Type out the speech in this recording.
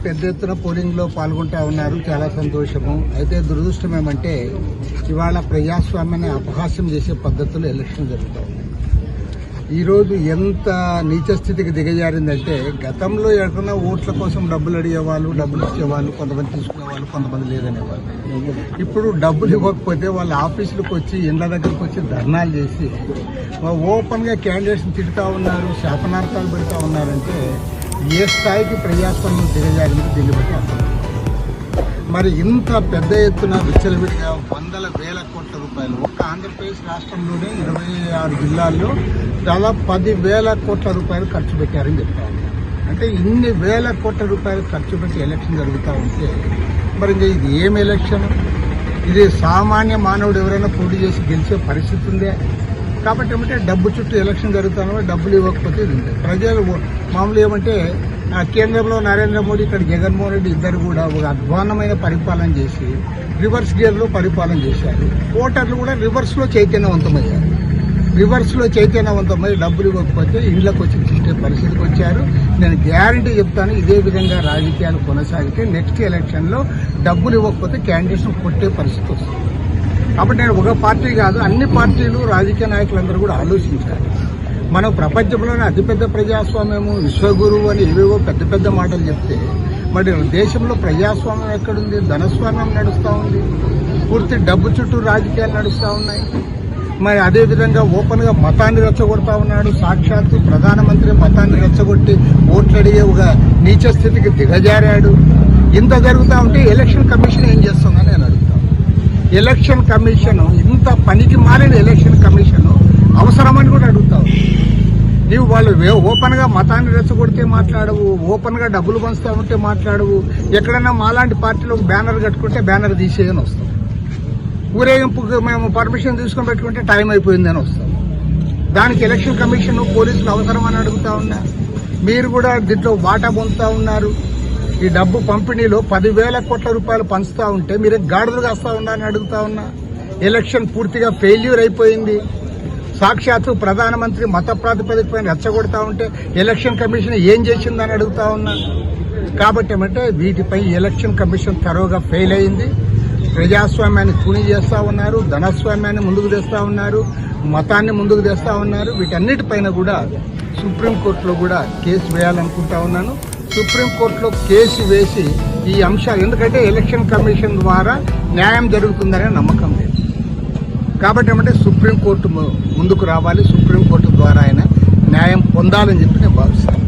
పెద్ద ఎత్తున పోలింగ్లో పాల్గొంటా ఉన్నారు. చాలా సంతోషము. అయితే దురదృష్టం ఏమంటే ఇవాళ ప్రజాస్వామ్యాన్ని అపహాస్యం చేసే పద్ధతులు ఎలక్షన్ జరుగుతూ ఉన్నాయి. ఈరోజు ఎంత నీచ స్థితికి దిగజారిందంటే గతంలో ఎక్కడన్నా ఓట్ల కోసం డబ్బులు అడిగేవాళ్ళు, డబ్బులు ఇచ్చేవాళ్ళు, కొంతమంది తీసుకునేవాళ్ళు, కొంతమంది లేదనేవాళ్ళు. ఇప్పుడు డబ్బులు ఇవ్వకపోతే వాళ్ళ ఆఫీసులకు వచ్చి ఇండ్ల దగ్గరకు వచ్చి ధర్నాలు చేసి ఓపెన్గా క్యాండిడేట్స్ని తిడుతూ ఉన్నారు, శాపనార్థాలు పెడతా ఉన్నారంటే ఏ స్థాయికి ప్రజాస్వామ్యం దిగజారిందో దీన్ని బట్టి అర్థం. మరి ఇంత పెద్ద ఎత్తున విచ్చలవిడిగా వందల వేల కోట్ల రూపాయలు ఒక్క ఆంధ్రప్రదేశ్ రాష్ట్రంలోనే 26 జిల్లాల్లో దాదాపు 10,000 కోట్ల రూపాయలు ఖర్చు పెట్టారని చెప్తారు. అంటే ఇన్ని వేల కోట్ల రూపాయలు ఖర్చు పెట్టి ఎలక్షన్ జరుగుతూ ఉంటే మరి ఇంకా ఇది ఏం ఎలక్షన్? ఇది సామాన్య మానవుడు ఎవరైనా పోటీ చేసి గెలిచే పరిస్థితి ఉందే? కాబట్టి ఏమంటే డబ్బు చుట్టూ ఎలక్షన్ జరుగుతానో డబ్బులు ఇవ్వకపోతే ఇది ఉంది. ప్రజలు మామూలు ఏమంటే కేంద్రంలో నరేంద్ర మోడీ, ఇక్కడ జగన్మోహన్ రెడ్డి ఇద్దరు కూడా ఒక అధ్వాన్నమైన పరిపాలన చేసి రివర్స్ గేర్లో పరిపాలన చేశారు. ఓటర్లు కూడా రివర్స్లో చైతన్యవంతమయ్యారు. రివర్స్లో చైతన్యవంతమై డబ్బులు ఇవ్వకపోతే ఇళ్లకు వచ్చి చూసే పరిస్థితికి వచ్చారు. నేను గ్యారంటీ చెప్తాను, ఇదే విధంగా రాజకీయాలు కొనసాగితే నెక్స్ట్ ఎలక్షన్లో డబ్బులు ఇవ్వకపోతే క్యాండిడేట్స్ను కొట్టే పరిస్థితి వస్తుంది. కాబట్టి నేను ఒక పార్టీ కాదు, అన్ని పార్టీలు, రాజకీయ నాయకులందరూ కూడా ఆలోచించాలి. మనం ప్రపంచంలోనే అతిపెద్ద ప్రజాస్వామ్యము, విశ్వగురువు అని ఏవేవో పెద్ద పెద్ద మాటలు చెప్తే మరి దేశంలో ప్రజాస్వామ్యం ఎక్కడుంది? ధనస్వామ్యం నడుస్తూ ఉంది. పూర్తి డబ్బు చుట్టూ రాజకీయాలు నడుస్తూ ఉన్నాయి. మరి అదేవిధంగా ఓపెన్గా మతాన్ని రెచ్చగొడతా ఉన్నాడు. సాక్షాత్తు ప్రధానమంత్రి మతాన్ని రెచ్చగొట్టి ఓట్లు అడిగే ఒక నీచ స్థితికి దిగజారాడు. ఇంత జరుగుతూ ఉంటే ఎలక్షన్ కమిషన్ ఏం చేస్తుందని నేను అడుగుతాను. ఎలక్షన్ కమిషన్ ఇంత పనికి మారిన ఎలక్షన్ కమిషన్ అవసరమని కూడా అడుగుతావు. నీవు వాళ్ళు ఓపెన్గా మతాన్ని రెచ్చగొడితే మాట్లాడవు, ఓపెన్గా డబ్బులు పంచుతా ఉంటే మాట్లాడవు. ఎక్కడన్నా మాలాంటి పార్టీలో బ్యానర్ కట్టుకుంటే బ్యానర్ తీసేయని వస్తాం. ఊరేగింపుకు మేము పర్మిషన్ తీసుకొని పెట్టుకుంటే టైం అయిపోయిందని వస్తాం. దానికి ఎలక్షన్ కమిషన్, పోలీసులు అవసరమని అడుగుతా ఉన్నా. మీరు కూడా దీంట్లో వాటా పొందుతూ ఉన్నారు. ఈ డబ్బు పంపిణీలో 10,000 కోట్ల రూపాయలు పంచుతా ఉంటే మీరే గాడులు కాస్తా ఉన్నారని అడుగుతా ఉన్నా. ఎలక్షన్ పూర్తిగా ఫెయిల్యూర్ అయిపోయింది. సాక్షాత్తు ప్రధానమంత్రి మత ప్రాతిపదికపైన రెచ్చగొడతా ఉంటే ఎలక్షన్ కమిషన్ ఏం చేసిందని అడుగుతా ఉన్నా. కాబట్టి ఏమంటే వీటిపై ఎలక్షన్ కమిషన్ తరోగా ఫెయిల్ అయింది. ప్రజాస్వామ్యాన్ని కూని చేస్తూ ఉన్నారు, ధనస్వామ్యాన్ని ముందుకు తెస్తా ఉన్నారు, మతాన్ని ముందుకు తెస్తా ఉన్నారు. వీటన్నిటిపైన కూడా సుప్రీంకోర్టులో కూడా కేసు వేయాలనుకుంటా ఉన్నాను. సుప్రీంకోర్టులో కేసు వేసి ఈ అంశాలు, ఎందుకంటే ఎలక్షన్ కమిషన్ ద్వారా న్యాయం జరుగుతుందనే నమ్మకం లేదు. కాబట్టి ఏమంటే సుప్రీంకోర్టు ముందుకు రావాలి, సుప్రీంకోర్టు ద్వారా ఆయన న్యాయం పొందాలని చెప్పి నేను భావిస్తాను.